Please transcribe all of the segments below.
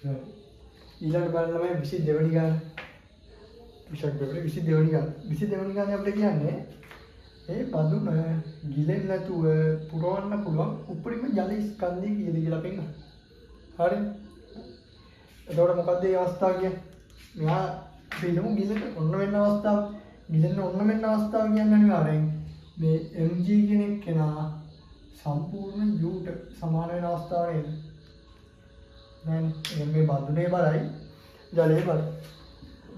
ඊළඟ බලන්න තමයි 22 වෙනි ගාන. විෂක් පෙපරේ 22 වෙනි ගාන. 22 වෙනි ගානේ අපිට කියන්නේ ඒ බඳුන ගිලෙන්නේ නැතුව පුරවන්න පුළුවන් උපරිම ජල ස්කන්ධය කීයද කියලා පෙන්නන. හරි. එතකොට මොකද්ද මේ අවස්ථාව කියන්නේ? මෙහා අපි හිතමු ගිලෙන්න ඔන්න වෙන අවස්ථාව. ගිලෙන්න ඔන්න වෙන අවස්ථාව කියන්නේ අනිවාර්යෙන් මේ mg කෙනෙක් කෙනා සම්පූර්ණ u ට සමාන වෙන අවස්ථාව නේද? දැන් මේ බඳුනේ බලයි ජලයේ බලයි.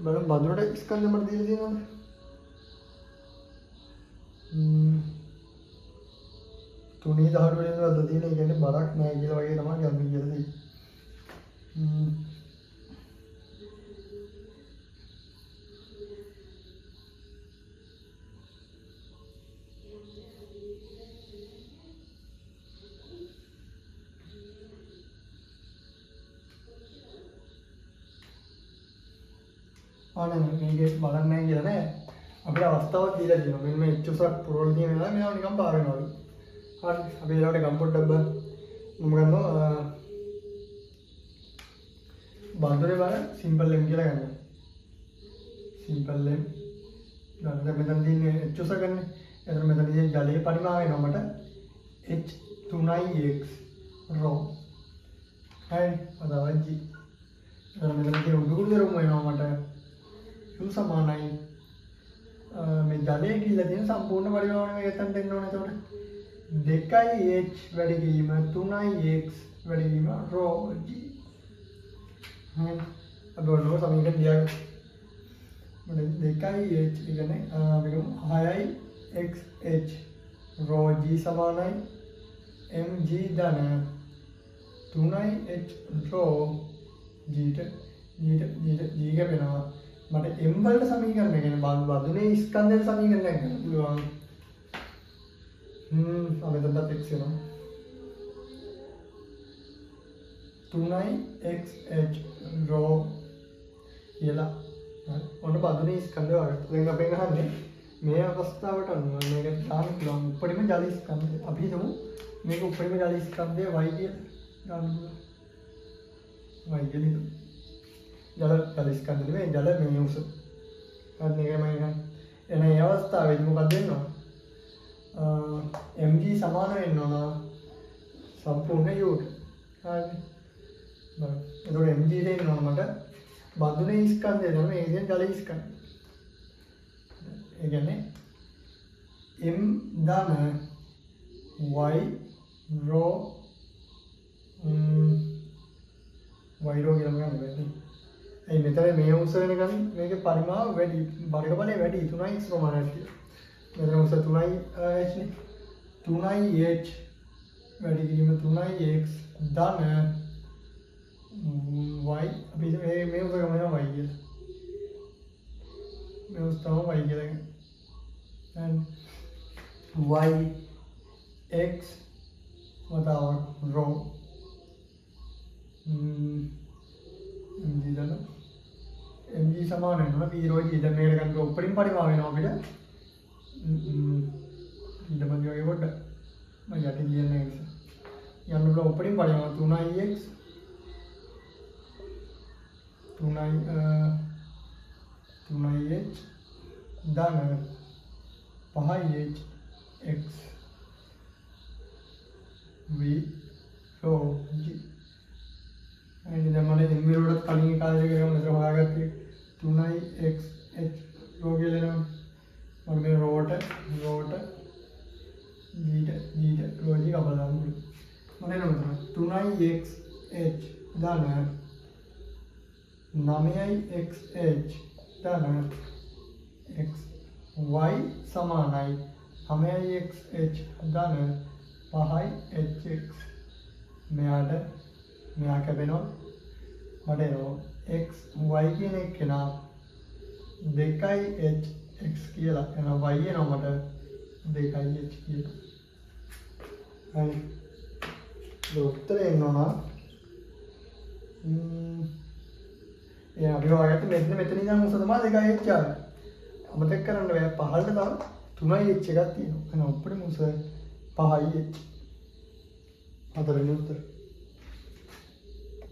බලමු බඳුනට ස්කන්ධ මත දීලා තියෙනවද? තුනී දහඩු වලින් වද තියෙන ඒ කියන්නේ බරක් නැහැ කියලා වගේ තමයි ගන්න කියලා තියෙන්නේ. ආනනේ මේකේ බලක් නැහැ කියලා නෑ. අපිට අවස්ථාවක් දීලා තියෙනවා. මෙන්න මේ එච්චසක් පුරවල තියෙන වෙලාව මේවා නිකන් පාර වෙනවලු. හරි. අපි ඒකට ගම් පොඩ්ඩක් බලමු. මම ගන්නවා බඳුරේ බලන්න සිම්පල් m කියලා ගන්නවා. Simple m. ගන්න මෙතන තියෙන්නේ එච්චස ගන්න. එතන මෙතන තියෙන ජලයේ පරිමාව වෙනවා මට h3ix රෝ. හරි. අදවයි g. එතන මෙතන තියෙන උඩුකුරු දරුම වෙනවා මට u සමානයි මේ ජලයේ කියලා තියෙන සම්පූර්ණ පරිමාණය මේක එතනට එන්න ඕනේ. එතකොට 2h වැඩි වීම 3x වැඩි වීම රෝ g. अब और समीकरण दिया मतलब 2h කියන්නේ අපිට 6xh rho g සමානයි mg ධන 3h rho g ට g වෙනවා. මට m වලට සමීකරණ කියන්නේ බඳුනේ ස්කන්ධයේ සමීකරණයක් ගන්න පුළුවන්. අපි දැන් x වෙනවා 3xh rho කියලා. ඔන්න බඳුනේ ස්කන්ධය වලට. දැන් අපෙන් අහන්නේ මේ අවස්ථාවට අනුව මේක දාන්න පුළුවන් උපරිම ජල ස්කන්ධය. අපි හිතමු මේක උපරිම ජල ස්කන්ධය y කියලා දාන්න පුළුවන්. y කියලා. ජල ස්කන්ධය නෙමෙයි ජල මේ උස. අන්න ඒකයි මම කියන්නේ. එන මේ අවස්ථාවේදී මොකක්ද වෙන්නේ? mg සමාන වෙන්න ඕන සම්පූර්ණ u ට. හරි. එතකොට mg දෙන්න ඕන මට බඳුනේ ස්කන්ධය තමයි මේ කියන්නේ ජල ස්කන්ධය. ඒ කියන්නේ m ධන y rho කියලා මම ගන්නවා. ඒ මෙතන මේ උස වෙනකන් මේකේ පරිමාව වැඩි වර්ගඵලය වැඩි 3x ප්‍රමාණයක් කියලා. මෙතන උස 3h නේ 3h වැඩි වීම 3x ධන y අපි මේ උස ගමන y කියලා. මේ උස තමයි y කියලා. and y x වතාවක් rho mg සමාන වෙනවා p rho g. දැන් මේකට ගන්න උඩින් පරිමාව වෙනවා අපිට ඊට පස්සේ වගේ පොඩ්ඩක් මම යටින් ලියන්නේ නැහැ. යන්න පුළුවන් උඩින් පරිමාව 3ix 3h ධන 5h x v rho g. and then මම දෙන්නේ වලට කලින් කාලේ කරගම මෙතන හොයාගත්තේ 3x h rho කියලා එනවා. මම මේ රෝට g rho g කපලා දාන්න. මම එනවා 3x h ධන 9x h ධන x y සමානයි 9x h ධන 5y h x. මෙයා කැපෙනවා මට එනවා x y කියන එක කෙනා 2h x කියලා එනවා y එනවා මට 2h කියලා. හරි. උත්තරේ එනවා ඒ අපි හොයාගත්ත මෙතන ඉඳන් උස තමයි 2h ආවේ. අමතක කරන්න බෑ පහළට තව 3h එකක් තියෙනවා. එහෙනම් උඩට උස 5h. හතරවෙනි උත්තරේ